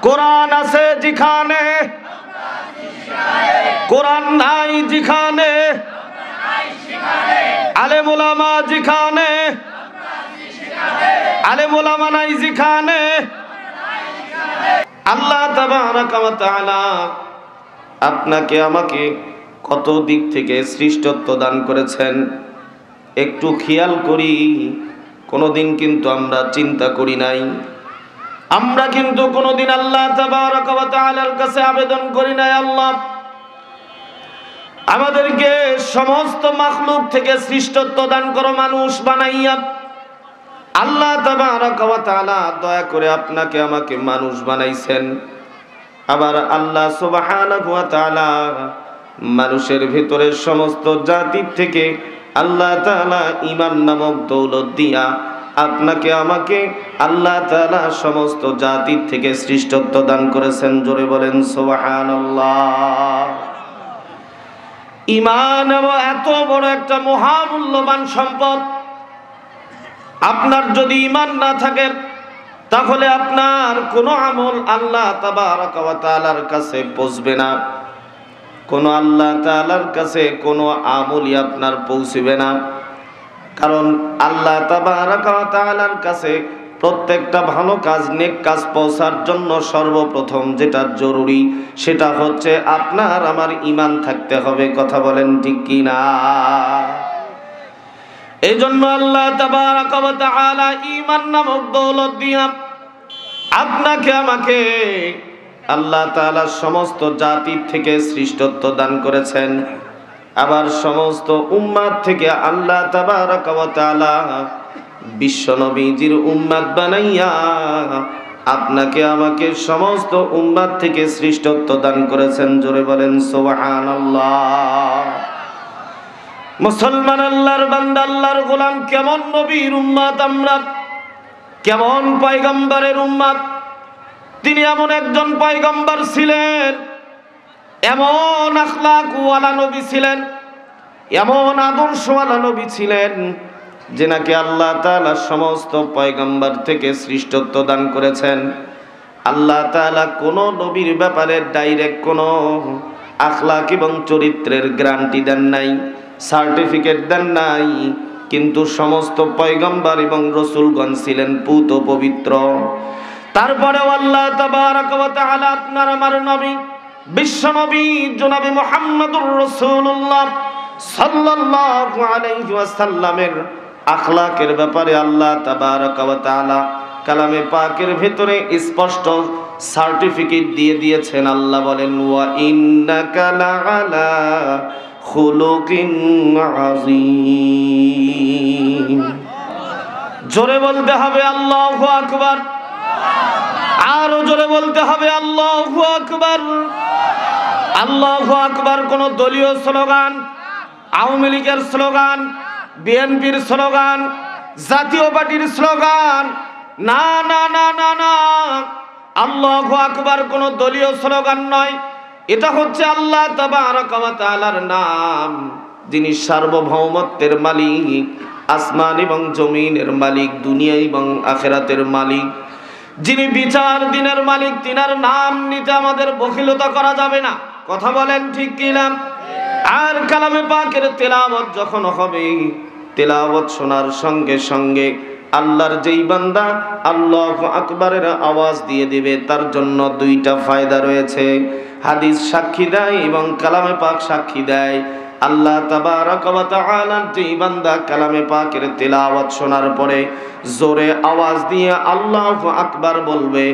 কোরআন আছে যেখানে, কোরআন নাই যেখানে, আলেম ওলামা যেখানে, আলেম ওলামা নাই যেখানে, আল্লাহ তাবারাকা ওয়া তাআলা আপনাকে আমাকে কত দিক থেকে সৃষ্টত্ব দান করেছেন একটু খেয়াল করি। কোনোদিন কিন্তু আমরা চিন্তা করি নাই, আমরা কিন্তু কোনোদিন আল্লাহ তাবারাকা ওয়া তাআলার কাছে আবেদন করি নাই, আল্লাহ আমাদেরকে সমস্ত মাখলুক থেকে সৃষ্টত্ব দান করো মানুষ বানাইয়া। আল্লাহ তাবারাকা ওয়া তাআলা দয়া করে আপনাকে আমাকে মানুষ বানাইছেন। আবার আল্লাহ সুবহানাহু ওয়া তাআলা মানুষের ভিতরে সমস্ত জাতির থেকে আল্লাহ তাআলা ঈমান নামক দৌলত দিয়া আপনাকে আমাকে আল্লাহ তাআলা সমস্ত জাতির থেকে সৃষ্টত্ব দান করেছেন। জোরে বলেন সুবহানাল্লাহ। ঈমান এত বড় একটা মহামূল্যবান সম্পদ। আপনার যদি ঈমান না থাকে তাহলে আপনার কোনো আমল আল্লাহ তাবারাকা ওয়া তাআলার কাছে পৌঁছবে না, কোনো আল্লাহ তাআলার কাছে কোনো আমলই আপনার পৌঁছবে না। কারণ আল্লাহ তাবারাকা ওয়া তাআলার কাছে প্রত্যেকটা ভালো কাজ, নেক কাজ পৌঁছার জন্য সর্বপ্রথম যেটা জরুরি সেটা হচ্ছে আপনার আমার ঈমান থাকতে হবে। কথা বলেন ঠিক কি না? এই জন্য আল্লাহ তাবারাকা ওয়া তাআলা ঈমান নামক দৌলত দিয়া আপনাকে আমাকে আল্লাহ তাআলা সমস্ত জাতির থেকে সৃষ্টত্ব দান করেছেন। আবার সমস্ত উম্মাত থেকে আল্লাহ তাবারাকা ওয়া তাআলা বিশ্ব নবীজির উম্মাত বানাইয়া আপনাকে আমাকে সমস্ত উম্মাত থেকে সৃষ্টত্ব দান করেছেন। জোরে বলেন সুবহানাল্লাহ। মুসলমান আল্লাহর বান্দা, আল্লাহর গোলাম, কেমন নবীর উম্মাত আমরা, কেমন পয়গম্বরের উম্মাত। তিনি এমন একজন পয়গম্বর ছিলেন, এমন আখলাকওয়ালা নবী ছিলেন, এমন আদর্শওয়ালা নবী ছিলেন যে নাকি আল্লাহ তাআলা সমস্ত পয়গম্বর থেকে সৃষ্টত্ব দান করেছেন। আল্লাহ তাআলা কোন নবীর ব্যাপারে ডাইরেক্ট কোন আখলাক এবং চরিত্রের গ্যারান্টি দেন নাই, সার্টিফিকেট দেন নাই, কিন্তু সমস্ত পয়গম্বর এবং রাসূলগণ ছিলেন পুত পবিত্র। তারপরেও আল্লাহ তাবারাকা ওয়া তাআলা আপনার আমার নবী বিশ্ব নবী জনাবে মুহাম্মদুর রাসূলুল্লাহ সাল্লাল্লাহু আলাইহি ওয়াসাল্লামের আখলাকের ব্যাপারে আল্লাহ তাবারাকা ওয়া তাআলা কালামে পাকের ভিতরে স্পষ্ট সার্টিফিকেট দিয়ে দিয়েছেন। আল্লাহ বলেন ওয়া ইন্নাকা লাআলা খুলুকিন আযীম। জোরে বলতে হবে আল্লাহু আকবার, আরো জোরে বলতে হবে আল্লাহু আকবার। আল্লাহু আকবার কোন দলীয় স্লোগান, আওয়ামী লীগের স্লোগান, বিএনপির স্লোগান, জাতীয় পার্টির স্লোগান না, না না না না। আল্লাহু আকবার কোন দলীয় স্লোগান নয়, এটা হচ্ছে আল্লাহ তাবারাকা ওয়া তাআলার নাম, যিনি সার্বভৌমত্বের মালিক, আসমান এবং জমিনের মালিক, দুনিয়া এবং আখিরাতের মালিক, যিনি বিচার দিনের মালিক। তিনার নাম নিতে আমাদের বখিলতা করা যাবে না। কথা বলেন ঠিক কি না? আর কালামে পাকের তেলাওয়াত যখন হবে, তেলাওয়াত শোনার সঙ্গে সঙ্গে আল্লাহর যেই বান্দা আল্লাহু আকবারের আওয়াজ দিয়ে দিবে তার জন্য দুইটা ফায়দা রয়েছে। হাদিস সাক্ষী দেয় এবং কালামে পাক সাক্ষী দেয়। আল্লাহ তাবারাকা ওয়া তাআলা যেই বান্দা কালামে পাকের তেলাওয়াত শোনার পরে জোরে আওয়াজ দিয়ে আল্লাহু আকবার বলবে,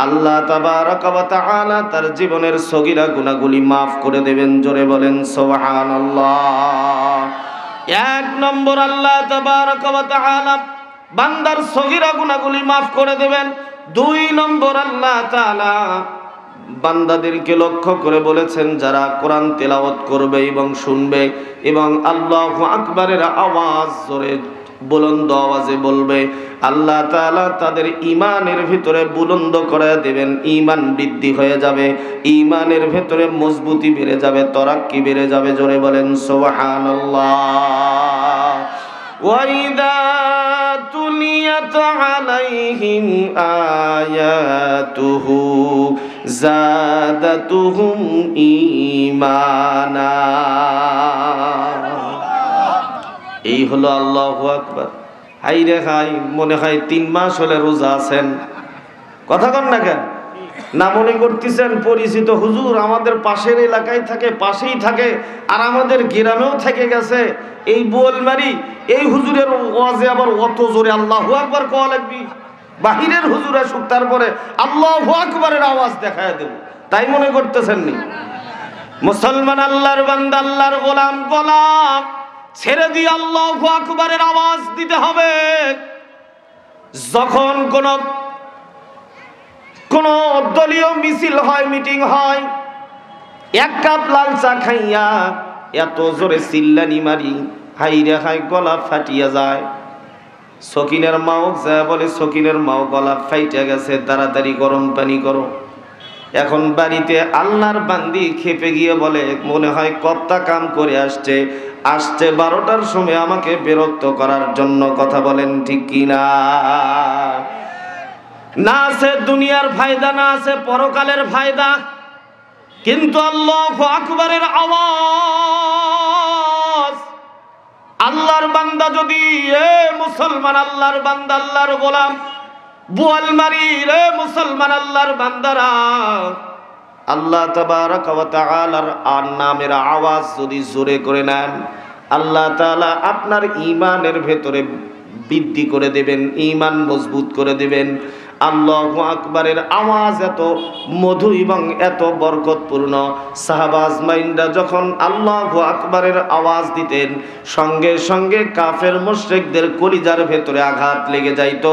আল্লাহ তাবারাকা ওয়া তাআলা তার জীবনের সগীরা গুনাহগুলি মাফ করে দেবেন। জোরে বলেন সুবহানাল্লাহ। এক নম্বর আল্লাহ তাবারাকা ওয়া তাআলা বান্দার সগীরা গুনাহগুলি মাফ করে দেবেন। দুই নম্বর আল্লাহ তাআলা বান্দাদেরকে লক্ষ্য করে বলেছেন যারা কোরআন তেলাওয়াত করবে এবং শুনবে এবং আল্লাহু আকবারের আওয়াজ জোরে বুলন্দ আওয়াজে বলবে, আল্লাহ তাআলা তাদের ঈমানের ভিতরে বুলন্দ করে দেবেন, ঈমান বৃদ্ধি হয়ে যাবে, ঈমানের ভিতরে মজবুতি বেড়ে যাবে, তরাক্কি বেড়ে যাবে। জোরে বলেন সুবহানাল্লাহ। وإذا تليت عليهم آياته زادتهم ঈমানা। এই হলো আল্লাহু আকবার। হাই রে হাই, মনে হয় 3 মাস হলে রোজা আছেন, কথা কন না কেন? না মনে করতেছেন পরিচিত হুজুর আমাদের পাশের এলাকায় থাকে, পাশেই থাকে, আর আমাদের গ্রামেও থেকে গেছে, এই বোয়ালমারি, এই হুজুরের ওয়াজে আবার অত জোরে আল্লাহু আকবার কোয়া লাগবি? বাহিরের হুজুর আসুক, তারপরে আল্লাহু আকবারের আওয়াজ দেখায় দেব, তাই মনে করতেছেন নি? মুসলমান আল্লাহর বান্দা, আল্লাহর গোলাম, গোলাম ছেড়ে দিয়ে আল্লাহু আকবারের আওয়াজ দিতে হবে। যখন কোন দলীয় মিছিল হয়, মিটিং হয়, 1 কাপ লাল চা খাইয়া এত জোরে চিল্লানি মারি, হাই রে হাই, গলা ফাটিয়া যায়। সকিনের মাও যা বলে, সকিনের মাও গলা ফাইটা গেছে, তাড়াতাড়ি গরম পানি করো। এখন বাড়িতে আল্লাহর বান্দি খেপে গিয়ে বলে, মনে হয় কত্তা কাম করে আসছে 12টার সময় আমাকে বিরক্ত করার জন্য। কথা বলেন ঠিক কিনা? না আছে দুনিয়ার ফায়দা, না আছে পরকালের ফায়দা, কিন্তু আল্লাহু আকবারের আওয়াজ। আল্লাহর বান্দা যদি, এ মুসলমান আল্লাহর বান্দা, আল্লাহর গোলাম, বোয়ালমারি রে মুসলমান আল্লাহর বান্দারা, আল্লাহ তাবারাক ওয়া তাআলার নামের আওয়াজ যদি জোরে করে নেন, আল্লাহ তাআলা আপনার ঈমানের ভেতরে বৃদ্ধি করে দেবেন, ঈমান মজবুত করে দেবেন। আল্লাহু আকবারের আওয়াজ এত মধু এবং এত বরকতপূর্ণ। সাহাবা আজমাইনরা যখন আল্লাহু আকবারের আওয়াজ দিতেন, সঙ্গে সঙ্গে কাফের মুশরিকদের কলিজার ভেতরে আঘাত লেগে যাইত।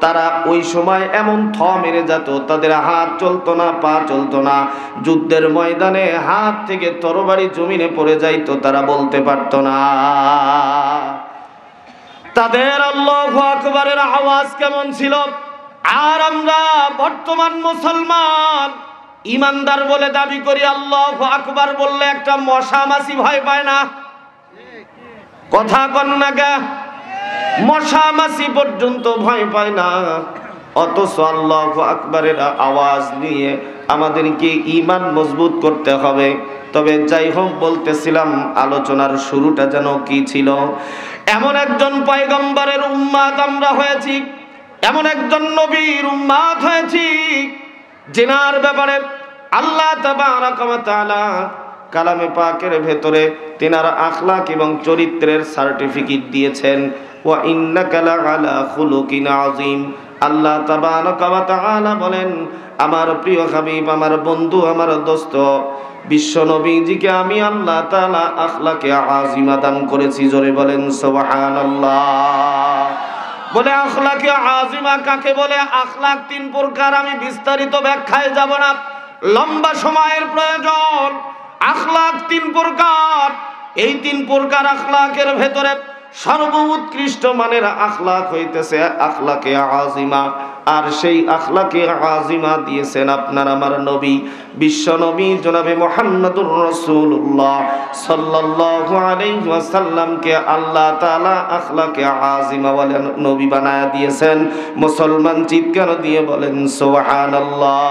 তারা ওই সময় এমন থ মেরে যেত, তাদের হাত চলতো না, পা চলতো না, যুদ্ধের ময়দানে হাত থেকে তরবারি জমিনে পড়ে যাইত, তারা বলতে পারতো না। তাদের আল্লাহু আকবারের আওয়াজ কেমন ছিল। আর আমরা বর্তমান মুসলমান ইমানদার বলে দাবি করি, আল্লাহু আকবার বললে একটা মশা মাছি ভয় পায় না? কথা কন না গা? মশা মাছি পর্যন্ত ভয় পায় না। অথচ আল্লাহু আকবারের আওয়াজ নিয়ে আমাদেরকে ঈমান মজবুত করতে হবে। তবে যাই হোক, বলতেছিলাম আলোচনার শুরুটা যেন কি ছিল। এমন একজন পয়গম্বরের উম্মত আমরা হয়েছি, এমন একজন নবীর উম্মত হয়েছি, যিনার ব্যাপারে আল্লাহ তাবারাক ওয়া তাআলা কালামে পাকের ভেতরে তিনার আখলাক এবং চরিত্রের সার্টিফিকেট দিয়েছেন। ওয়া ইন্নাকা লাআলা খুলুকিন আযীম। আল্লাহ তাবারাক ওয়া তাআলা বলেন, আমার প্রিয় হাবিব, আমার বন্ধু, আমার দোস্ত বিশ্ব নবীজিকে আমি আল্লাহ তাআলা আখলাকে আযীমা দান করেছি। জোরে বলেন সুবহানাল্লাহ। বলে আখলাকে আযীমা কাকে বলে? আখলাক 3 প্রকার। আমি বিস্তারিত ব্যাখ্যায় যাব না, লম্বা সময়ের প্রয়োজন। আখলাক 3 প্রকার। এই 3 প্রকার আখলাকের ভেতরে সর্বোৎকৃষ্ট মানের আখলাক হইতেছে আখলাকে আযীমা। আর সেই আখলাকে আযীমা দিয়েছেন আপনার আমার নবী, বিশ্ব নবী জনাবে মুহাম্মদুর রাসূলুল্লাহ সাল্লাল্লাহু আলাইহি ওয়াসাল্লামকে আল্লাহ তাআলা আখলাকে আযীমা বলে নবী বানায়া দিয়েছেন। মুসলমান চিৎকার দিয়ে বলেন সুবহানাল্লাহ।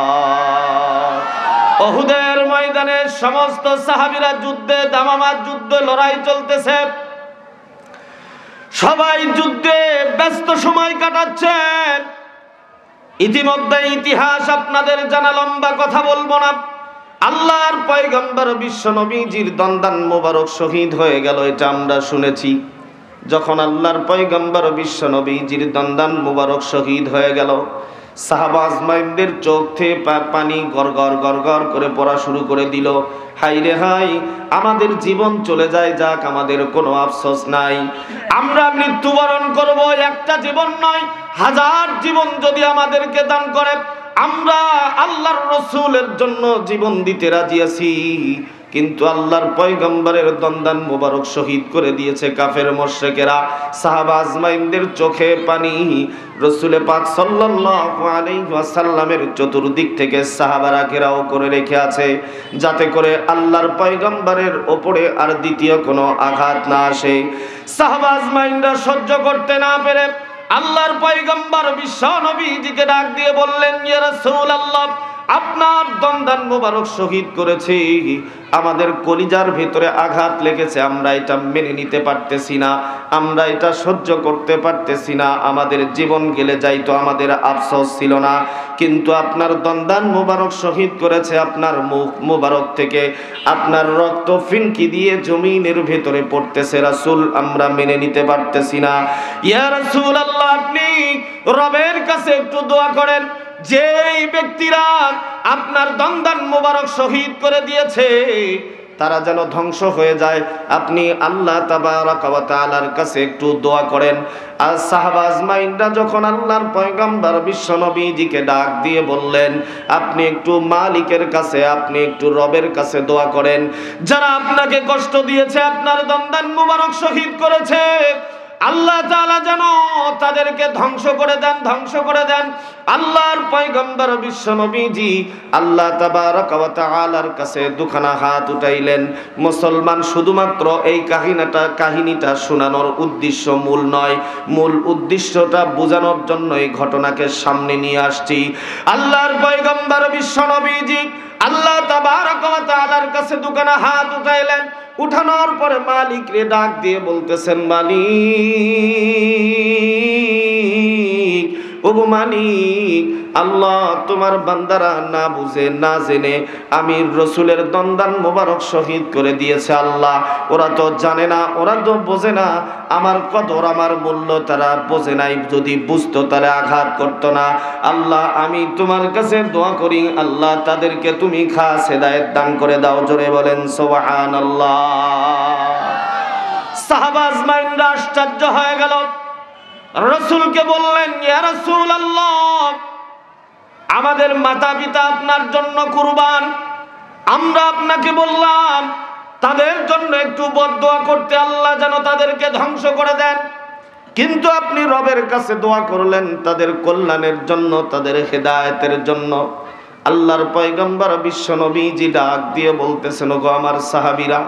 উহুদের ময়দানে সমস্ত সাহাবীরা যুদ্ধে, দামামার যুদ্ধে লড়াই চলতেছে, সবাই যুদ্ধে ব্যস্ত সময় কাটাচ্ছেন। ইতিমধ্যে ইতিহাস আপনাদের জানা, লম্বা কথা বলবো না। আল্লাহর পয়গম্বর বিশ্ব নবীজির দন্দান মোবারক শহীদ হয়ে গেল, এটা আমরা শুনেছি। যখন আল্লাহর পয়গম্বর বিশ্ব নবীজির দন্দান মোবারক শহীদ হয়ে গেল, সাহাবা আজমাইনদের চোখ থেকে পানি গড়গড় গড়গড় করে পড়া শুরু করে দিল। হাই রে হাই, আমাদের জীবন চলে যায়, যাক, আমাদের কোনো আফসোস নাই। আমরা মৃত্যুবরণ করব, একটা জীবন নয়, 1000 জীবন যদি আমাদেরকে দান করে, আমরা আল্লাহর রাসূলের জন্য জীবন দিতে রাজি আছি। কিন্তু আল্লাহর পয়গম্বরের দন্দান মোবারক শহীদ করে দিয়েছে কাফের মুশরিকেরা। সাহাবা আজমাইনদের চোখে পানি। রাসূল পাক সাল্লাল্লাহু আলাইহি ওয়াসাল্লামের চতুর্দিক থেকে সাহাবারা ঘেরাও করে রেখে আছে, যাতে করে আল্লাহর পয়গম্বরের ওপরে আর দ্বিতীয় কোনো আঘাত না আসে। সাহাবা আজমাইনরা সহ্য করতে না পেরে আল্লাহর পয়গম্বর বিশ্ব নবীজিকে ডাক দিয়ে বললেন, ইয়া রাসূলুল্লাহ, আপনার দন্দান মোবারক শহীদ করেছি, আমাদের কলিজার ভিতরে আঘাত লেগেছে, আমরা এটা মেনে নিতে পারতেছি না, আমরা এটা সহ্য করতে পারতেছি না, আমাদের জীবন গেলে যাইতো, আমাদের আফসোস ছিল না, কিন্তু আপনার দন্দান মোবারক শহীদ করেছে, আপনার মুখ মোবারক থেকে আপনার রক্ত ফিনকি দিয়ে জমিনের ভিতরে পড়তেছে রাসূল, আমরা মেনে নিতে পারতেছি না। ইয়া রাসূলুল্লাহ, আপনি রবের কাছে একটু দোয়া করেন, যেই ব্যক্তিরা আপনার দন্দান মোবারক শহীদ করে দিয়েছে তারা যেন ধ্বংস হয়ে যায়। আপনি আল্লাহ তাবারাক ওয়া তাআলার কাছে একটু দোয়া করেন। আর সাহাবা আজমাইনরা যখন আল্লাহর পয়গম্বর বিশ্ব নবীজিকে ডাক দিয়ে বললেন, আপনি একটু মালিকের কাছে, আপনি একটু রবের কাছে দোয়া করেন, যারা আপনাকে কষ্ট দিয়েছে, আপনার দন্দান মোবারক শহীদ করেছে, আল্লাহ তাআলা যেন তাদেরকে ধ্বংস করে দেন, ধ্বংস করে দেন। আল্লাহর পয়গম্বর বিশ্ব নবীজি আল্লাহ তাবারাক ওয়া তাআলার কাছে দুখানা হাত উঠাইলেন। মুসলমান, শুধুমাত্র এই কাহিনীটা শোনানোর উদ্দেশ্য মূল নয়, মূল উদ্দেশ্যটা বোঝানোর জন্য এই ঘটনাকে সামনে নিয়ে আসছি। আল্লাহর পয়গম্বর বিশ্ব নবীজি আল্লাহ তাবারাক ওয়া তাআলার কাছে দুখানা হাত উঠাইলেন। উঠানোর পরে মালিক রে ডাক দিয়ে বলতেছেন, মালিক, ওগো মালিক, আল্লাহ তোমার বান্দারা না বুঝে না জেনে আমি রসুলের দন্দান মোবারক শহীদ করে দিয়েছে। আল্লাহ, ওরা তো জানে না, ওরা তো বোঝে না আমার কদর, আমার মূল্য তারা বোঝে নাই, যদি বুঝতো তাহলে আঘাত করতো না। আল্লাহ, আমি তোমার কাছে দোয়া করি, আল্লাহ তাদেরকে তুমি খাস হেদায়েত দান করে দাও। জোরে বলেন সুবহানাল্লাহ। সাহাবা আজমাইনরা আশ্চর্য হয়ে গেল, রাসূলকে বললেন, ইয়া রাসূলুল্লাহ, আমাদের মাতা পিতা আপনার জন্য কুরবান, আমরা আপনাকে বললাম তাদের জন্য একটু বদদোয়া করতে, আল্লাহ যেন তাদেরকে ধ্বংস করে দেন, কিন্তু আপনি রবের কাছে দোয়া করলেন তাদের কল্যাণের জন্য, তাদের হেদায়েতের জন্য। আল্লাহর পয়গম্বর বিশ্ব নবীজি ডাক দিয়ে বলতেছেন, ওগো আমার সাহাবীরা,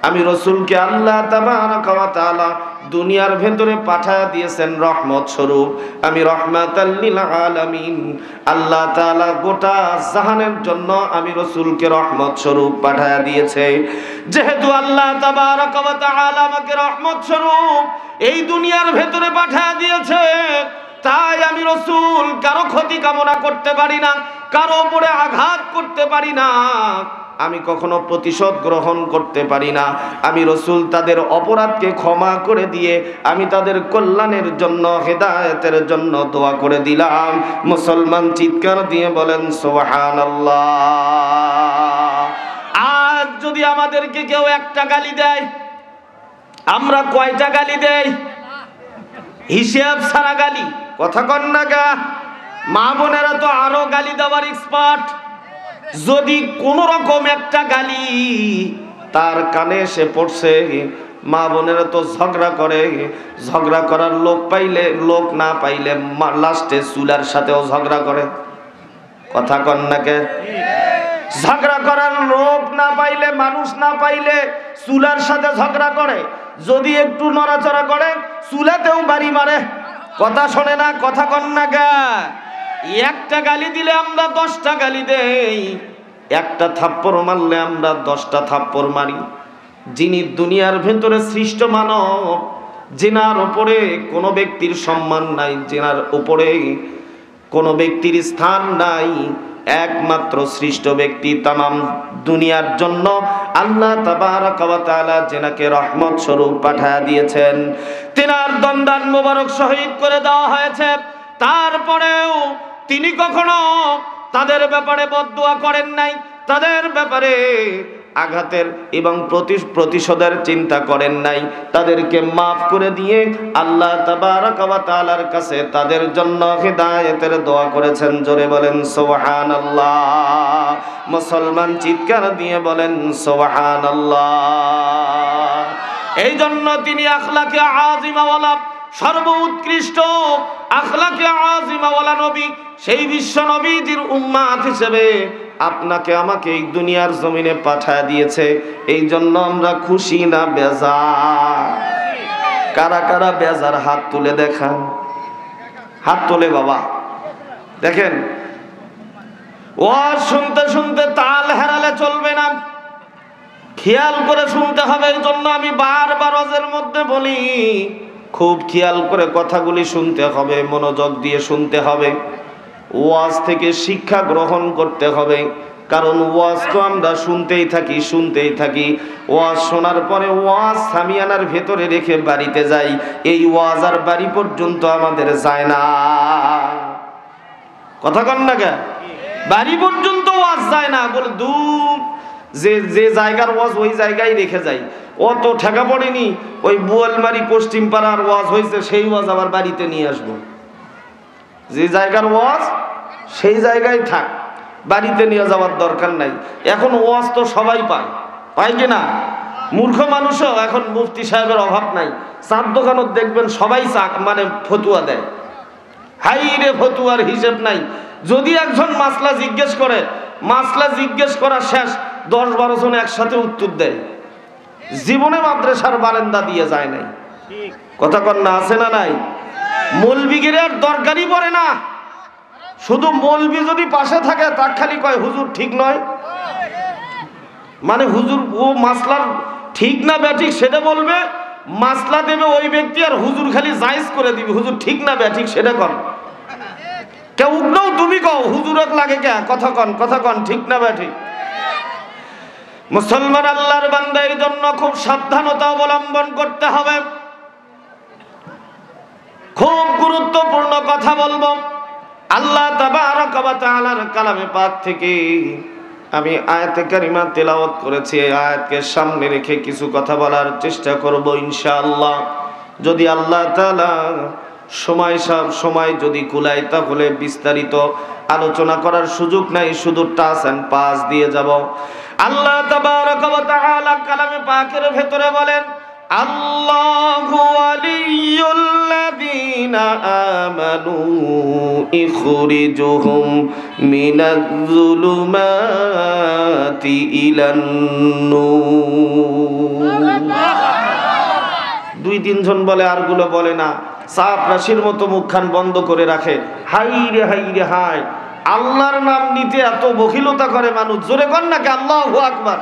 আমি রসুলকে আল্লাহ তাবারাক ওয়া তাআলা দুনিয়ার ভেতরে পাঠায়া দিয়েছেন রহমত স্বরূপ, আমি রহমাতাল লিল আলামিন। আল্লাহ তাআলা গোটা জাহানের জন্য আমি রসুলকে রহমত স্বরূপ পাঠায়া দিয়েছে। যেহেতু আল্লাহ তাবারাক ওয়া তাআলা আমাকে রহমত স্বরূপ এই দুনিয়ার ভেতরে পাঠায়া দিয়েছে, তাই আমি রসুল কারো ক্ষতি কামনা করতে পারি না, কারো উপরে আঘাত করতে পারি না, আমি কখনো প্রতিশোধ গ্রহণ করতে পারি না। আমি রসুল তাদের অপরাধকে ক্ষমা করে দিয়ে আমি তাদের কল্যাণের জন্য, হেদায়েতের জন্য দোয়া করে দিলাম। মুসলমান চিৎকার দিয়ে বলেন সুবহানাল্লাহ। আজ যদি আমাদেরকে কেউ একটা গালি দেয়, আমরা কয়টা গালি দেই? হিসাব ছাড়া গালি। কথা কন না গা? মা বোনেরা তো আরো গালি দেওয়ার এক্সপার্ট। যদি কোন রকম একটা গালি তার কানে এসে পড়ছে, মা বোনেরা তো ঝগড়া করে, ঝগড়া করার লোক পাইলে, লোক না পাইলে লাস্টে চুলার সাথেও ঝগড়া করে। কথা কন না কে? ঝগড়া করার লোক না পাইলে, মানুষ না পাইলে চুলার সাথে ঝগড়া করে, যদি একটু নড়াচড়া করে চুলাতেও বাড়ি মারে। কথা শোনে না? কথা কন না গা? একটা গালি দিলে আমরা 10টা গালি দেই, একটা থাপ্পড় মারলে আমরা 10টা থাপ্পড় মারি। যিনি দুনিয়ার ভেতরে সৃষ্ট মানব, যিনার উপরে কোনো ব্যক্তির সম্মান নাই, যিনার উপরে কোনো ব্যক্তির স্থান নাই, একমাত্র সৃষ্ট ব্যক্তি তামাম দুনিয়ার জন্য আল্লাহ তাবারাক ওয়া তাআলা যেনাকে রহমত স্বরূপ পাঠায়া দিয়েছেন, তিনার দন্দান মোবারক শহীদ করে দেওয়া হয়েছে। তারপরেও তিনি কখনো তাদের ব্যাপারে বদদুয়া করেন নাই, তাদের ব্যাপারে আঘাতের এবং প্রতিশোধের চিন্তা করেন নাই, তাদেরকে মাফ করে দিয়ে আল্লাহ তাবারাক ওয়া তাআলার কাছে তাদের জন্য হিদায়াতের দোয়া করেছেন। জোরে বলেন সুবহানাল্লাহ। মুসলমান চিৎকার দিয়ে বলেন সুবহানাল্লাহ। এই জন্য তিনি আখলাকে আজিমাওয়ালা, সর্বোৎকৃষ্ট আখলাকে আজিমাওয়ালা নবী, সেই বিশ্ব নবীজির উম্মাত হিসেবে আপনাকে আমাকে এই দুনিয়ার জমিনে পাঠায় দিয়েছে। এই জন্য আমরা খুশি না বেজার? কারা কারা বেজার হাত তুলে দেখান, হাত তোলে বাবা। দেখেন, ওয়াজ শুনতে শুনতে তাল হারালে চলবে না, খেয়াল করে শুনতে হবে। এই জন্য আমি বারবার ওয়াজের মধ্যে বলি, খুব খেয়াল করে কথাগুলি শুনতে হবে, মনোযোগ দিয়ে শুনতে হবে, ওয়াজ থেকে শিক্ষা গ্রহণ করতে হবে। কারণ ওয়াজ তো আমরা শুনতেই থাকি। ওয়াজ শোনার পরে ওয়াজ সামিয়ানার ভেতরে রেখে বাড়িতে যাই, এই ওয়াজ আর বাড়ি পর্যন্ত আমাদের যায় না। কথা কন না কেন? বাড়ি পর্যন্ত ওয়াজ যায় না, বলে দূর যে জায়গার ওয়াজ ওই জায়গায় রেখে যাই। অত ঠেকা পড়েনি, ওই বোয়ালমারি পশ্চিম পাড়ার ওয়াজ হয়েছে, সেই ওয়াজ আবার বাড়িতে নিয়ে আসবো। যে জায়গার ওয়াজ সেই জায়গায় থাক, বাড়িতে নিয়ে যাওয়ার দরকার নাই। এখন ওয়াজ তো সবাই পায় কিনা? মূর্খ মানুষও এখন মুফতি সাহেবের অভাব নাই। চার দোকানত দেখবেন সবাই মানে ফতুয়া দেয়। হাই রে, ফতুয়ার হিসেব নাই। যদি একজন মাসলা জিজ্ঞেস করে, মাসলা জিজ্ঞেস করা শেষ, 10-12 জন একসাথে উত্তর দেয়। জীবনে মাদ্রাসার বারান্দা দিয়ে যায় নাই। কথা কন না, আছে না নাই? মৌলবীগিরের দরকারই পড়ে না। শুধু মৌলবী যদি পাশে থাকে, তার খালি কয় হুজুর ঠিক নয়, মানে হুজুর ও মাসলার ঠিক না ব্যাঠিক সেটা বলবে, মাসলা দেবে ওই ব্যক্তি, আর হুজুর খালি জায়েজ করে দিবি, হুজুর ঠিক না ব্যাঠিক সেটা কর। কেউ উঠলেও তুমি কও হুজুরক লাগে কে? কথা কন ঠিক না ব্যাঠিক। মুসলমান আল্লাহর বান্দা, এই জন্য খুব সাবধানতা অবলম্বন করতে হবে। খুব গুরুত্বপূর্ণ কথা বলবো। আল্লাহ তাবারক ওয়া তাআলার কালামে পাক থেকে আমি আয়াতে কারিমা তেলাওয়াত করেছি। এই আয়াতকে সামনে রেখে কিছু কথা বলার চেষ্টা করব ইনশাআল্লাহ। যদি আল্লাহ তাআলা সময় যদি কুলায়, তাহলে বিস্তারিত আলোচনা করার সুযোগ নাই, শুধু টাচ এন্ড পাস দিয়ে যাব। আল্লাহ তাবারক ওয়া তাআলা কালামে পাকের ভেতরে বলেন, আল্লাহু ওয়ালিয়ুল্লাযীনা আমানু ইখরিজুহুম মিনাজ-যুলুমাতি ইলান-নূর। 2-3 জন বলে, আরগুলো বলে না। সাপ রাশির মতো মুখখান বন্ধ করে রাখে। হাই রে হাই, আল্লাহর নাম নিতে এত বখিলতা করে মানুষ। জোরে কর না কে আল্লাহু আকবার,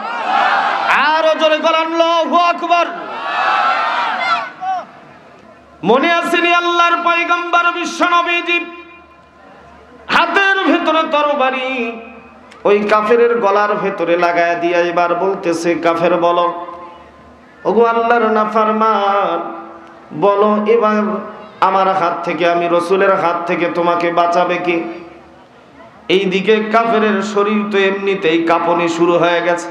আরো জোরে কর আল্লাহু আকবার। মনে আসেনি আল্লাহর পয়গম্বর বিশ্ব নবীজি হাতের ভেতরে তরবারি ওই কাফেরের গলার ভেতরে লাগায় দিয়া এবার বলতেছে, কাফের বলো, ওগো আল্লাহর নাফরমান, বলো এবার আমার হাত থেকে, আমি রাসূলের হাত থেকে তোমাকে বাঁচাবে কে? এইদিকে কাফেরের শরীর তো এমনিতেই কাঁপনি শুরু হয়ে গেছে।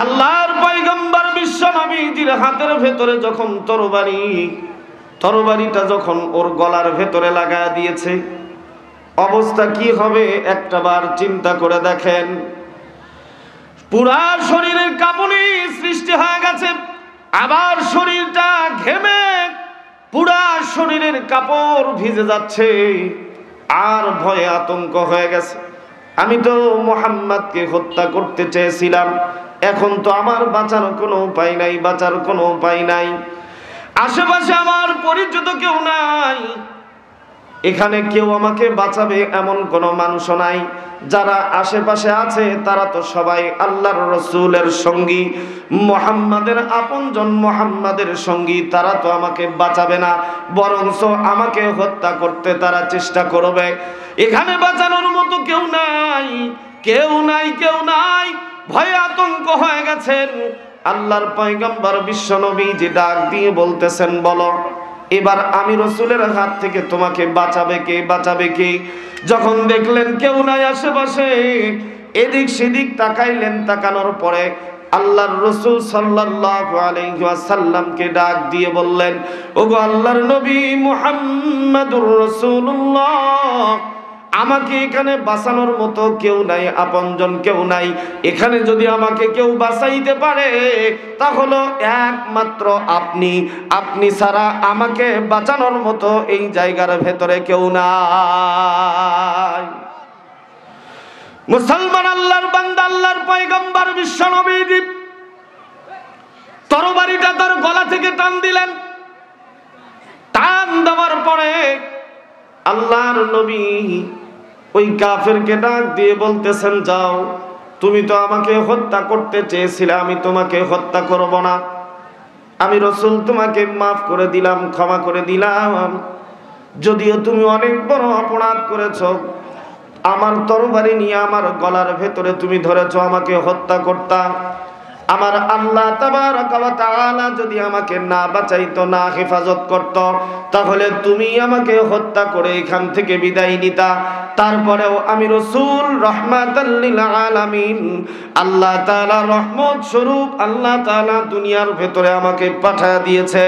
আল্লাহর পয়গম্বর বিশ্ব নবীজির হাতের ভেতরে যখন তরবারিটা যখন ওর গলার ভেতরে লাগায় দিয়েছে, অবস্থা কি হবে একটাবার চিন্তা করে দেখেন। পুরা শরীরের কাঁপুনি সৃষ্টি হয়ে গেছে, আবার শরীরটা ঘেমে পুরা শরীরের কাপড় ভিজে যাচ্ছে, আর ভয়ে আতঙ্ক হয়ে গেছে। আমি তো মুহাম্মদকে হত্যা করতে চেয়েছিলাম, এখন তো আমার বাঁচার কোনো উপায় নাই, আশেপাশে আমার পরিচিত কেউ নাই, এখানে কেউ আমাকে বাঁচাবে এমন কোনো মানুষও নাই। যারা আশেপাশে আছে তারা তো সবাই আল্লাহর রাসূলের সঙ্গী, মুহাম্মাদের আপনজন, মুহাম্মাদের সঙ্গী। তারা তো আমাকে বাঁচাবে না, বরঞ্চ আমাকে হত্যা করতে তারা চেষ্টা করবে। এখানে বাঁচানোর মতো কেউ নাই। ভয়ে আতঙ্ক হয়ে গেছেন। আল্লাহর পয়গম্বর বিশ্ব নবীজি ডাক দিয়ে বলতেছেন, বলো এবার আমি রাসূলের হাত থেকে তোমাকে বাঁচাবে কে? যখন দেখলেন কেউ নাই আশেপাশে, এদিক সেদিক তাকাইলেন। তাকানোর পরে আল্লাহর রাসূল সাল্লাল্লাহু আলাইহি ওয়াসাল্লামকে ডাক দিয়ে বললেন, ওগো আল্লাহর নবী মুহাম্মাদুর রাসূলুল্লাহ, আমাকে এখানে বাঁচানোর মতো কেউ নাই, আপনজন কেউ নাই। এখানে যদি আমাকে কেউ বাঁচাইতে পারে তা হলো একমাত্র আপনি। আপনি ছাড়া আমাকে বাঁচানোর মতো এই জায়গার ভেতরে কেউ নাই। মুসলমান আল্লাহর বান্দা, আল্লাহর পয়গম্বর বিশ্বনবী তরবারিটা তার গলা থেকে টান দিলেন। টান দেওয়ার পরে আল্লাহর নবী ওই কাফেরকে ডাক দিয়ে বলতেছেন, যাও, তুমি তো আমাকে হত্যা করতে চেয়েছিলে, আমি তোমাকে হত্যা করব না। আমি রাসূল তোমাকে মাফ করে দিলাম, ক্ষমা করে দিলাম। যদিও তুমি অনেক বড় অপরাধ করেছো, আমার তরবারি নিয়ে আমার গলার ভেতরে তুমি ধরেছো আমাকে হত্যা করতা। আমার আল্লাহ তাবারাকা ওয়া তাআলা যদি আমাকে না বাঁচাইতো, না হেফাজত করত, তাহলে তুমি আমাকে হত্যা করে এখান থেকে বিদায় নিতা। তারপরেও আমি রাসূল রাহমাতাল লিল আলামিন, আল্লাহ তাআলা রহমত স্বরূপ আল্লাহ তাআলা দুনিয়ার ভেতরে আমাকে পাঠিয়ে দিয়েছে।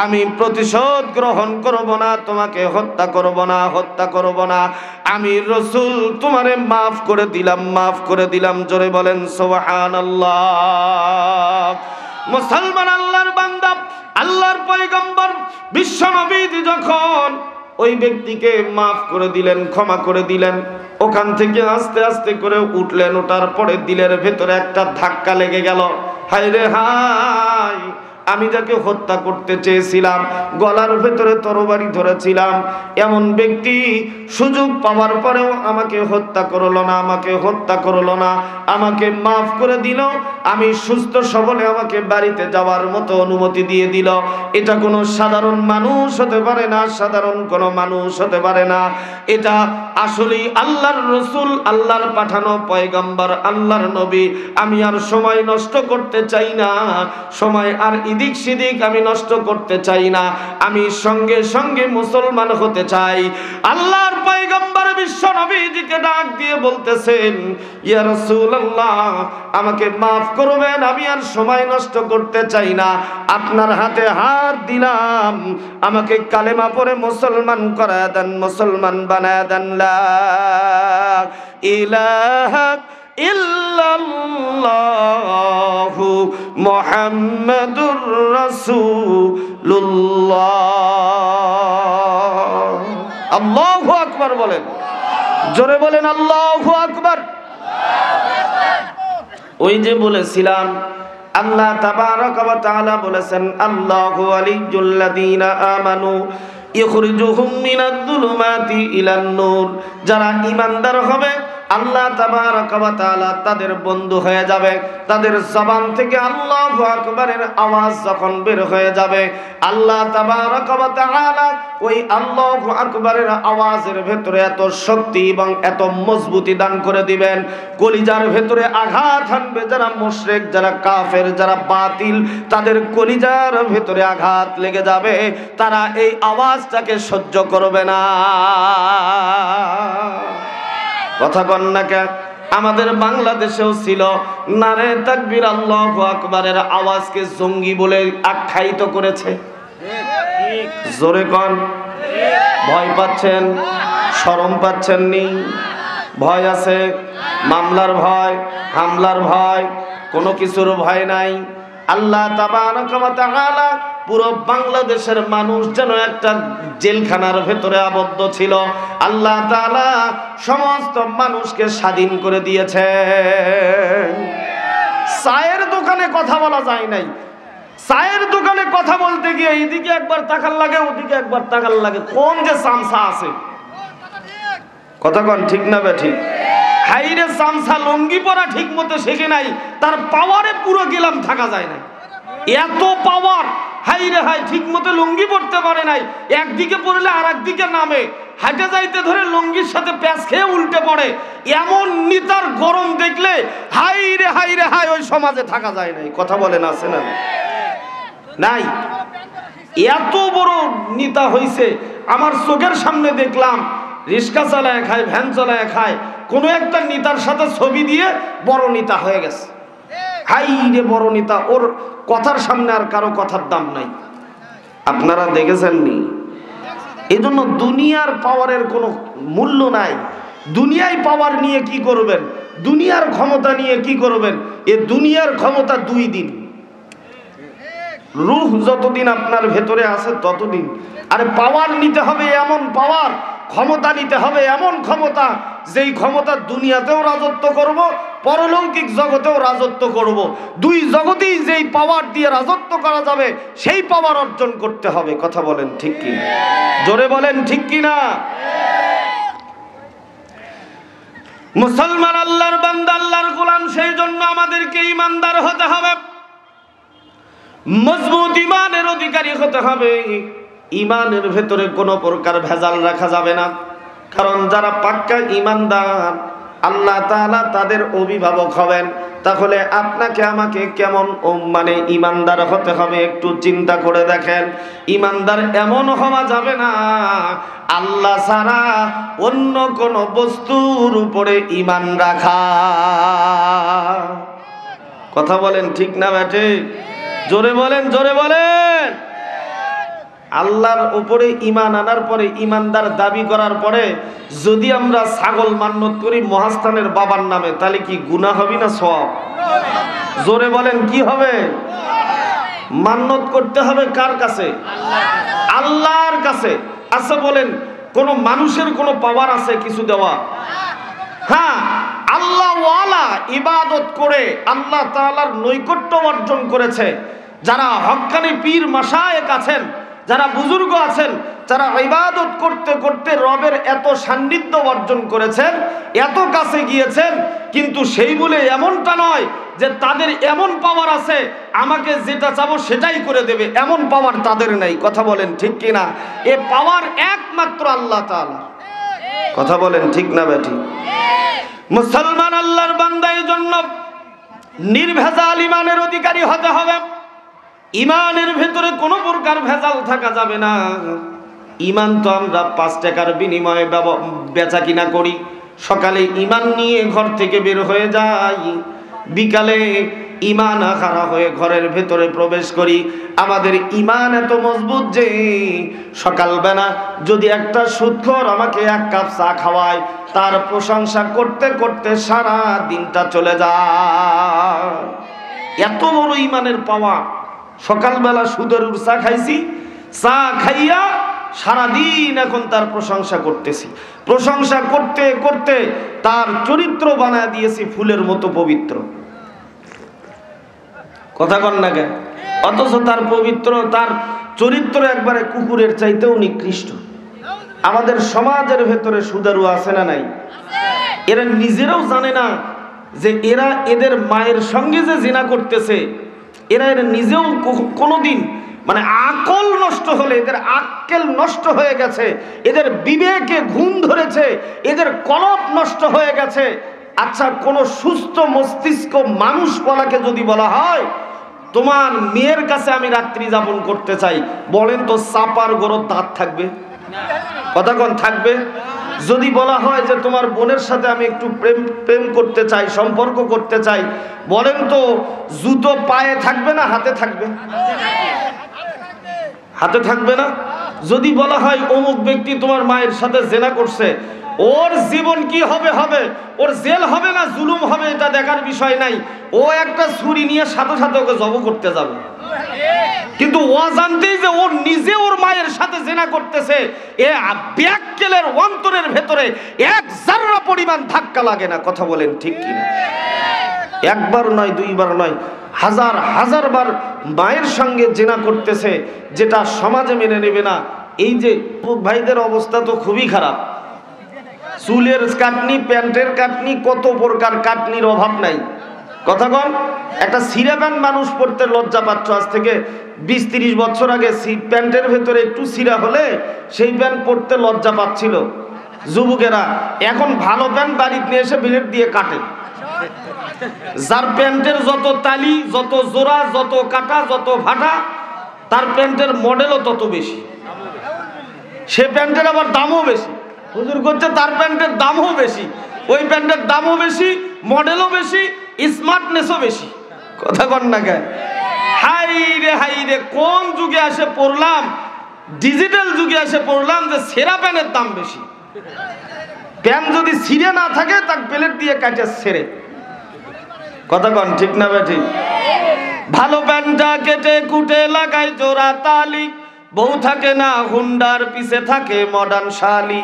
আমি প্রতিশোধ গ্রহণ করব না, তোমাকে হত্যা করব না, হত্যা করব না। আমি রাসূল তোমারে মাফ করে দিলাম, মাফ করে দিলাম। জোরে বলেন সুবহানাল্লাহ। মুসলমান আল্লাহর বান্দা, আল্লাহর পয়গম্বর বিশ্বনবী যখন ওই ব্যক্তিকে মাফ করে দিলেন, ক্ষমা করে দিলেন, ওখান থেকে আস্তে আস্তে করে উঠলেন। ওঠার পরে দিলের ভেতরে একটা ধাক্কা লেগে গেল। হায় রে হায়, আমি যাকে হত্যা করতে চেয়েছিলাম, গলার ভেতরে তরবারি ধরেছিলাম, এমন ব্যক্তি সুযোগ পাওয়ার পরেও আমাকে হত্যা করলো না, আমাকে হত্যা করলো না, আমাকে মাফ করে দিল। আমি সুস্থ সবলে আমাকে বাড়িতে যাওয়ার মতো অনুমতি দিয়ে দিল। এটা কোনো সাধারণ মানুষ হতে পারে না, সাধারণ কোনো মানুষ হতে পারে না। এটা আসলেই আল্লাহর রাসূল, আল্লাহর পাঠানো পয়গম্বর, আল্লাহর নবী। আমি আর সময় নষ্ট করতে চাই না, সময় আর এদিক সেদিক আমি নষ্ট করতে চাই না। আমি সঙ্গে সঙ্গে মুসলমান হতে চাই। আল্লাহর পয়গম্বর বিশ্ব নবীজিকে ডাক দিয়ে বলতেছেন, ইয়া রাসূলুল্লাহ, আমাকে মাফ করবেন, আমি আর সময় নষ্ট করতে চাই না। আপনার হাতে হাত দিলাম, আমাকে কালেমা পড়ে মুসলমান করায় দেন, মুসলমান বানায় দেন। লা ইলাহা ইল্লাল্লাহু মুহাম্মাদুর রাসূলুল্লাহ। আল্লাহু আকবার বলেন, জোরে বলেন আল্লাহু আকবার। ওই যে বলেছিলাম, আল্লাহ তাবারাকা ওয়া তাআলা বলেছেন, আল্লাহু ওয়ালিয়্যুল লাযীনা আমানু ইখরিজুহুম মিনাদ যুলুমাতি ইলান নূর। যারা ঈমানদার হবে আল্লাহ তাবারাকা ওয়া তাআলা তাদের বন্ধু হয়ে যাবে। তাদের জবান থেকে আল্লাহু আকবারের আওয়াজ যখন বের হয়ে যাবে, আল্লাহ তাবারাকা ওয়া তাআলা ওই আল্লাহু আকবারের আওয়াজের ভেতরে এত শক্তি এবং এত মজবুতি দান করে দিবেন, কলিজার ভেতরে আঘাত হানবে। যারা মুশরিক, যারা কাফের, যারা বাতিল, তাদের কলিজার ভেতরে আঘাত লেগে যাবে। তারা এই আওয়াজটাকে সহ্য করবে না। কথা বল না কে? আমাদের বাংলাদেশেও ছিল, নারে তাকবীর আল্লাহু আকবারের আওয়াজকে জঙ্গি বলে আখ্যায়িত করেছে। জোরে কোন? ভয় পাচ্ছেন? শরম পাচ্ছেন নি? ভয় আছে? মামলার ভয়, হামলার ভয়, কোনো কিছুর ভয় নাই। আল্লাহ তাবারাকা ওয়া তাআলা পুরো বাংলাদেশের মানুষ যেন একটা জেলখানার ভেতরে আবদ্ধ ছিল। আল্লাহ তাআলা সমস্ত মানুষকে স্বাধীন করে দিয়েছে। চায়ের দোকানে কথা বলা যায় নাই। চায়ের দোকানে কথা বলতে গিয়ে এইদিকে একবার তাকাল লাগে, ওদিকে একবার তাকাল লাগে, কোন যে চামচা আছে। কথা কন ঠিক না বে ঠিক? হাইরে চামচা লঙ্গি পরা ঠিক মতো শেখে নাই, তার পাওয়ারে পুরো গেলাম থাকা যায় না। এত পাওয়ার, হাইরে হাই, ঠিক মতো লুঙ্গি পড়তে পারে নাই, একদিকে পড়লে আর একদিকে নামে, হাঁটে যাইতে ধরে লুঙ্গির সাথে প্যাঁচ খেয়ে উল্টে পড়ে। এমন নিতার গরম দেখলে হাইরে হাইরে হাই, ওই সমাজে থাকা যায় নাই। কথা বলেন আছে না নাই? এত বড় নেতা হইছে, আমার চোখের সামনে দেখলাম রিক্সা চালায় খায়, ভ্যান চালায় খায়, কোনো একটা নেতার সাথে ছবি দিয়ে বড় নেতা হয়ে গেছে। হাই রে বড় নেতা, ওর কথার সামনে আর কারো কথার দাম নাই। আপনারা দেখেছেন নি? এই জন্য দুনিয়ার পাওয়ারের কোনো মূল্য নাই। দুনিয়ায় পাওয়ার নিয়ে কি করবেন, দুনিয়ার ক্ষমতা নিয়ে কি করবেন? এ দুনিয়ার ক্ষমতা 2 দিন, রূহ যতদিন আপনার ভেতরে আছে ততদিন। আরে পাওয়ার নিতে হবে এমন পাওয়ার, ক্ষমতা নিতে হবে এমন ক্ষমতা, যেই ক্ষমতা দুনিয়াতেও রাজত্ব করব, পরলৌকিক জগতেও রাজত্ব করব। 2 জগতেই যেই পাওয়ার দিয়ে রাজত্ব করা যাবে সেই পাওয়ার অর্জন করতে হবে। কথা বলেন ঠিক কি? জোরে বলেন ঠিক কি না? মুসলমান, আল্লাহর বান্দা, আল্লাহর গোলাম, সেই জন্য আমাদেরকে ইমানদার হতে হবে, মজবুত ইমানের অধিকারী হতে হবে। ইমানের ভেতরে কোনো প্রকার ভেজাল রাখা যাবে না, কারণ যারা পাক্কা ইমানদার আল্লাহ তাআলা তাদের অভিভাবক হবেন। তাহলে আপনাকে আমাকে কেমন মানে ইমানদার হতে হবে একটু চিন্তা করে দেখেন। ইমানদার এমন হওয়া যাবে না আল্লাহ ছাড়া অন্য কোন বস্তুর উপরে ইমান রাখা। কথা বলেন ঠিক না বেঠে? জোরে বলেন, জোরে বলেন। আল্লাহর উপরে ইমান আনার পরে, ইমানদার দাবি করার পরে যদি আমরা ছাগল মান্নত করি মহাস্থানের বাবার নামে, তাহলে কি গুনাহ হবে না সওয়াব? জোরে বলেন কি হবে? মান্নত করতে হবে কার কাছে? আল্লাহর কাছে। আচ্ছা বলেন, কোন মানুষের কোন পাওয়ার আছে কিছু দেওয়া? হ্যাঁ, আল্লাহ ওয়ালা ইবাদত করে আল্লাহ তাআলার নৈকট্য অর্জন করেছে যারা হক্কানি পীর মাশায়েখ আছেন, যারা বুজুর্গ আছেন, যারা ইবাদত করতে করতে রবের এত সান্নিধ্য অর্জন করেছেন, এত কাছে গিয়েছেন, কিন্তু সেই বলে এমনটা নয় যে তাদের এমন পাওয়ার আছে আমাকে যেটা চাবো সেটাই করে দেবে, এমন পাওয়ার তাদের নাই। কথা বলেন ঠিক কিনা? এ পাওয়ার একমাত্র আল্লাহ তাআলা। কথা বলেন ঠিক না বেঠি? মুসলমান, আল্লাহর বান্দা, এই জন্য নির্ভেজাল ইমানের অধিকারী হতে হবে। ইমানের ভেতরে কোনো প্রকার ভেজাল থাকা যাবে না। ইমান তো আমরা 5 টাকার বিনিময়ে বেচা কিনা করি। সকালে ইমান নিয়ে ঘর থেকে বের হয়ে যাই, বিকালে ইমান হারা হয়ে ঘরের ভেতরে প্রবেশ করি। আমাদের ইমান এত মজবুত যে সকালবেলা যদি একটা সুদখোর আমাকে 1 কাপ চা খাওয়ায়, তার প্রশংসা করতে করতে সারা দিনটা চলে যায়। এত বড় ইমানের পাওয়া। সকালবেলা সুদের চা খাইছি, চা খাইয়া সারাদিন এখন তার প্রশংসা করতেছি। প্রশংসা করতে করতে তার চরিত্র বানায় দিয়েছি ফুলের মতো পবিত্র। কথা কন না কেন? অথচ তার পবিত্র, তার চরিত্র একবারে কুকুরের চাইতেও নিকৃষ্ট। আমাদের সমাজের ভেতরে সুদারু আছে না নাই? এরা নিজেরাও জানে না যে এরা এদের মায়ের সঙ্গে যে জিনা করতেছে, এরা নিজেও কোনোদিন মানে আকল নষ্ট হলে, এদের আক্কেল নষ্ট হয়ে গেছে, এদের বিবেকে ঘুম ধরেছে, এদের কলব নষ্ট হয়ে গেছে। আচ্ছা, কোন সুস্থ মস্তিষ্ক মানুষ বলাকে যদি বলা হয় তোমার মেয়ের কাছে আমি রাত্রি যাপন করতে চাই, বলেন তো চাপার গরুর দাঁত থাকবে? কথা কোন থাকবে? যদি বলা হয় যে তোমার বোনের সাথে আমি একটু প্রেম করতে চাই, সম্পর্ক করতে চাই, বলেন তো জুতো পায়ে থাকবে না হাতে থাকবে? হাতে থাকবে না? যদি বলা হয় অমুক ব্যক্তি তোমার মায়ের সাথে জেনা করছে, ওর জীবন কি হবে হবে, ওর জেল হবে না জুলুম হবে এটা দেখার বিষয় নাই, ও একটা ছুরি নিয়ে সাথে সাথে ওকে জব করতে যাবে। কিন্তু ও জানতেই যে ওর নিজে ওর মায়ের সাথে জেনা করতেছে, এ ব্যাককেলের অন্তরের ভেতরে 1 জাররা পরিমাণ ধাক্কা লাগে না। কথা বলেন ঠিক কিনা? একবার নয়, 2 বার নয়, হাজার হাজার বার মায়ের সঙ্গে জেনা করতেছে, যেটা সমাজে মেনে নেবে না। এই যে ভাইদের অবস্থা তো খুবই খারাপ। চুলের কাটনি, প্যান্টের কাটনি, কত প্রকার কাটনির অভাব নাই। কথা কন, একটা সিরা প্যান্ট মানুষ পড়তে লজ্জা পাচ্ছ। আজ থেকে 20-30 বছর আগে প্যান্টের ভেতরে একটু সিরা হলে সেই প্যান্ট পড়তে লজ্জা পাচ্ছিল যুবকেরা। এখন ভালো প্যান্ট বাড়িতে নিয়ে এসে ব্লেড দিয়ে কাটে। যার প্যান্টের যত তালি, যত জোড়া, যত কাটা, যত ভাটা, তার প্যান্টের মডেলও তত বেশি, সে প্যান্টের আবার দামও বেশি। হুজুর করছে তার প্যান্টের দামও বেশি, ওই প্যান্টের দামও বেশি, মডেলও বেশি, স্মার্টনেসও বেশি। কথা কন না কেন? হাই রে, কোন যুগে এসে পড়লাম, ডিজিটাল যুগে এসে পড়লাম যে সেরা প্যান্টের দাম বেশি। প্যান যদি ছিঁড়ে না থাকে তাকে প্লেট দিয়ে কাটে ছেড়ে। কথা কন ঠিক না বে ঠিক? ভালো প্যানটা কেটে কুটে লাগাই জোড়া তালি, বউ থাকে না হুন্ডার পিছে থাকে মডার্ন শালি।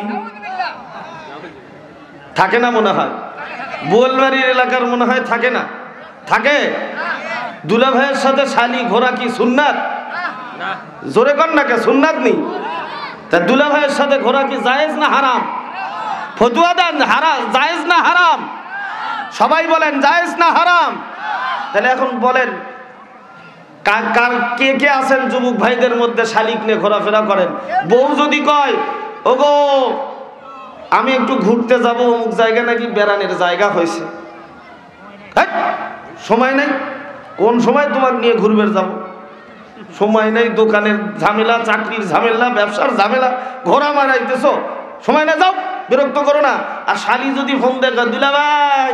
থাকে না মনে হয়? বোয়ালবাড়ির এলাকার মনে হয় থাকে না? থাকে? দুলা ভাইয়ের সাথে শালি ঘোরা কি সুন্নাত? জোরে কর না কে, সুন্নাত নেই? তা দুলা ভাইয়ের সাথে ঘোরা কি জায়েজ না হারাম? ফতুয়া দেন, জায়েজ না হারাম? সবাই বলেন জায়েজ না হারাম? তাহলে এখন বলেন কে কে আছেন যুবক ভাইদের মধ্যে শালিক নিয়ে ঘোরাফেরা করেন? বউ যদি কয় ওগো আমি একটু ঘুরতে যাব অমুক জায়গা নাকি বেড়ানোর জায়গা হয়েছে, সময় নাই। কোন সময় তোমাকে নিয়ে ঘুরবে যাব? সময় নেই, দোকানের ঝামেলা, চাকরির ঝামেলা, ব্যবসার ঝামেলা, ঘোরা মারাইতেছো, সময় না, যাও, বিরক্ত করো না। আর শালি যদি ফোন দেখা দিলা ভাই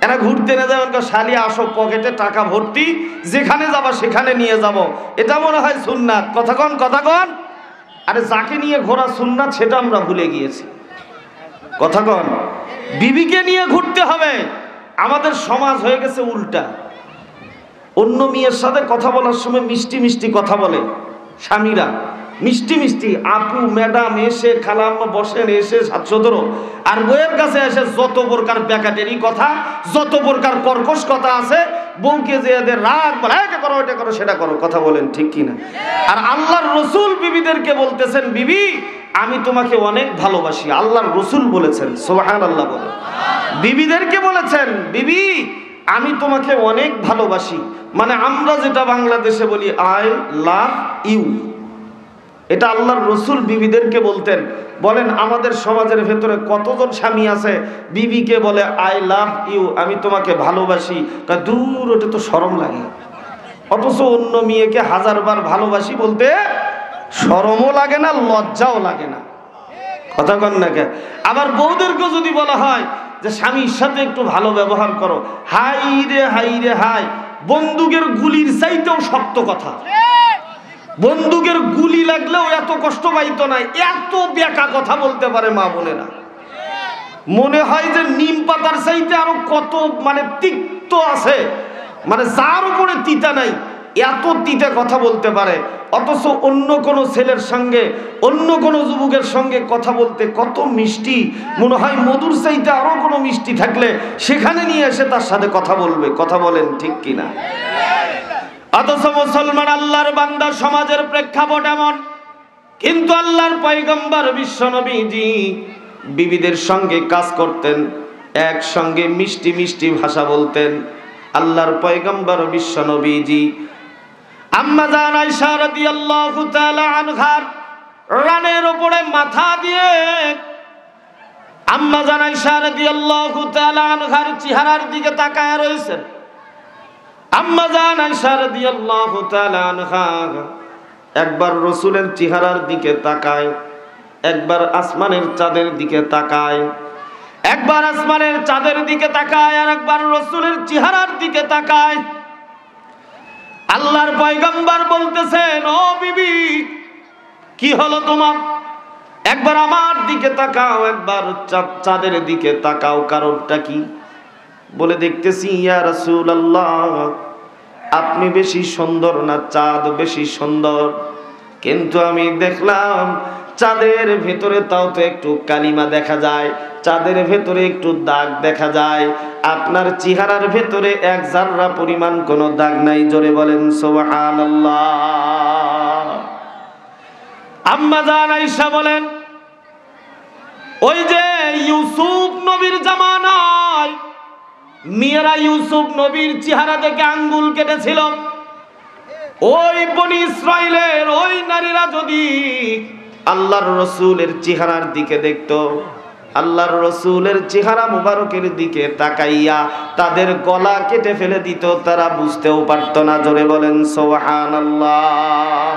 এরা ঘুরতে না যাবেন, শালি আসো, পকেটে টাকা ভর্তি, যেখানে যাবা সেখানে নিয়ে যাব, এটা মনে হয় সুন্নাত। কথা কন, কথা কন। আরে যাকে নিয়ে ঘোরা সুন্নাত সেটা আমরা ভুলে গিয়েছি। কথা কন। বিবিকে নিয়ে ঘুরতে হবে। আমাদের সমাজ হয়ে গেছে উল্টা। অন্য মেয়ের সাথে কথা বলার সময় মিষ্টি মিষ্টি কথা বলে স্বামীরা, মিষ্টি মিষ্টি আপু ম্যাডাম এসে খালাম্মা বসেন এসে 717, আর বউয়ের কাছে এসে যত প্রকার ব্যাকাটেরি কথা, যত প্রকার কর্কশ কথা আছে, বউকে যে এদের রাগ বলে এটা করো এটা করো সেটা করো। কথা বলেন ঠিক কিনা? আর আল্লাহর রসুল বিবিদেরকে বলতেছেন বিবি আমি তোমাকে অনেক ভালোবাসি। আল্লাহর রসুল বলেছেন, সুবহানাল্লাহ বলে। বিবিদেরকে বলেছেন বিবি আমি তোমাকে অনেক ভালোবাসি, মানে আমরা যেটা বাংলাদেশে বলি আই লাভ ইউ, এটা আল্লাহর রসুল বিবিদেরকে বলতেন। বলেন আমাদের সমাজের ভেতরে কতজন স্বামী আছে বিবিকে বলে আই লাভ ইউ, আমি তোমাকে ভালোবাসি, তা দূর ওটা তো শরম লাগে। অথচ অন্য মেয়েকে 1000 বার ভালোবাসি বলতে শরমও লাগে না, লজ্জাও লাগে না। কথা কন না কে? আবার বউদেরকে যদি বলা হয় যে স্বামীর সাথে একটু ভালো ব্যবহার করো, হাই রে হাই রে হাই, বন্দুকের গুলির চাইতেও শক্ত কথা। বন্দুকের গুলি লাগলেও এত কষ্ট পাইতো না, এত বেকা কথা বলতে পারে মা বোনেরা। মনে হয় যে নিম পাতার চাইতে আরো কত মানে তিক্ত আছে, মানে যার উপরে তিতা নাই এত তিতা কথা বলতে পারে। অথচ অন্য কোনো ছেলের সঙ্গে অন্য কোনো যুবকের সঙ্গে কথা বলতে কত মিষ্টি, মনে হয় মধুর চাইতে আরো কোনো মিষ্টি থাকলে সেখানে নিয়ে এসে তার সাথে কথা বলবে। কথা বলেন ঠিক কিনা? অথচ মুসলমান আল্লাহর বান্দা সমাজের প্রেক্ষাপট এমন, কিন্তু আল্লাহর পয়গম্বর বিশ্বনবীজি বিবিদের সঙ্গে কাজ করতেন, একসঙ্গে মিষ্টি মিষ্টি ভাষা বলতেন। আল্লাহর পয়গম্বর বিশ্বনবীজি আম্মা জান আয়েশা রাদিয়াল্লাহু তাআলা আনহার রানের উপরে মাথা দিয়ে আম্মা জান আয়েশা রাদিয়াল্লাহু তাআলা আনহার চেহারার দিকে তাকায় রয়েছেন। আম্মা জান আয়েশা রাদিয়াল্লাহু তাআলা আনহা একবার রাসূলের চেহারার দিকে তাকায়, একবার আসমানের চাঁদের দিকে তাকায়, একবার আসমানের চাঁদের দিকে তাকায়, আর একবার রাসূলের চেহারার দিকে তাকায়। আল্লাহর পয়গম্বর বলতেছেন ও বিবি কি হলো তোমার? একবার আমার দিকে তাকাও, একবার চাঁদের দিকে তাকাও, কারণটা কি? বলে দেখতেছি ইয়া রাসূলুল্লাহ আপনি বেশি সুন্দর না চাঁদ বেশি সুন্দর? কিন্তু আমি দেখলাম চাঁদের ভেতরে তাও তো একটু কালিমা দেখা যায়, চাঁদের ভেতরে একটু দাগ দেখা যায়, আপনার চেহারার ভেতরে এক জাররা পরিমাণ কোনো দাগ নাই। জোরে বলেন সুবহানাল্লাহ। আম্মা জান আয়েশা বলেন ওই যে ইউসুফ নবীর জামানায় মেয়েরা ইউসুফ নবীর চেহারা দেখে আঙ্গুল কেটেছিল, ওই বনি ইসরাইলের ওই নারীরা যদি আল্লাহর রসুলের চেহারার দিকে দেখতো, আল্লাহর রসুলের চেহারা মুবারকের দিকে তাকাইয়া তাদের গলা কেটে ফেলে দিত, তারা বুঝতেও পারতো না। জোরে বলেন সুবহানাল্লাহ।